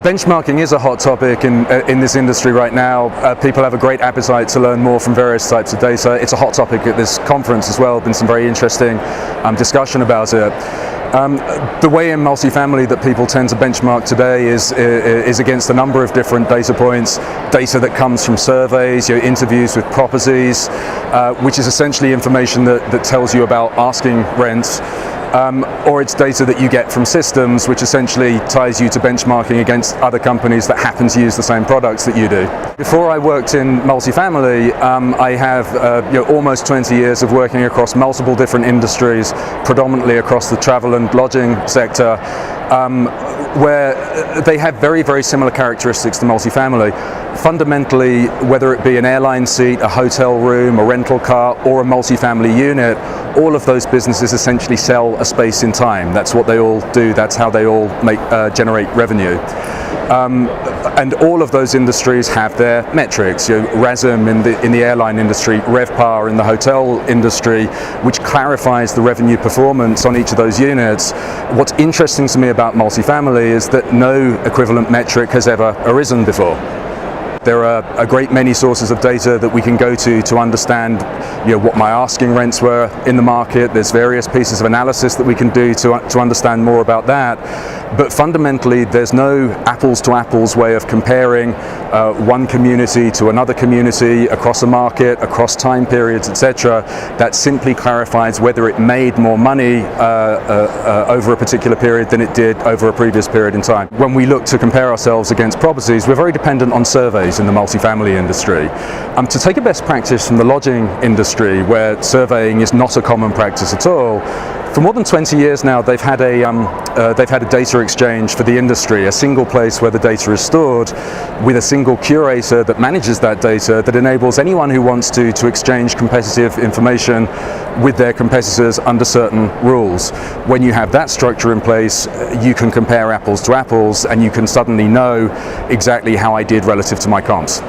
Benchmarking is a hot topic in this industry right now. People have a great appetite to learn more from various types of data. It's a hot topic at this conference as well. Been some very interesting discussion about it. The way in multifamily that people tend to benchmark today is against a number of different data points. Data that comes from surveys, interviews with properties, which is essentially information that tells you about asking rents. Or it's data that you get from systems, which essentially ties you to benchmarking against other companies that happen to use the same products that you do. Before I worked in multifamily, I have almost 20 years of working across multiple different industries, predominantly across the travel and lodging sector, where they have very, very similar characteristics to multifamily. Fundamentally, whether it be an airline seat, a hotel room, a rental car, or a multifamily unit, all of those businesses essentially sell a space in time. That's what they all do. That's how they all generate revenue. And all of those industries have their metrics. RASM in the airline industry, RevPAR in the hotel industry, which clarifies the revenue performance on each of those units. What's interesting to me about multifamily is that no equivalent metric has ever arisen before. There are a great many sources of data that we can go to understand what my asking rents were in the market. There's various pieces of analysis that we can do to understand more about that. But fundamentally, there's no apples to apples way of comparing one community to another community across a market, across time periods, etc. That simply clarifies whether it made more money over a particular period than it did over a previous period in time. When we look to compare ourselves against properties, we're very dependent on surveys in the multifamily industry. To take a best practice from the lodging industry, where surveying is not a common practice at all, for more than 20 years now, they've had a data exchange for the industry, a single place where the data is stored, with a single curator that manages that data, that enables anyone who wants to exchange competitive information with their competitors under certain rules. When you have that structure in place, you can compare apples to apples, and you can suddenly know exactly how I did relative to my comps.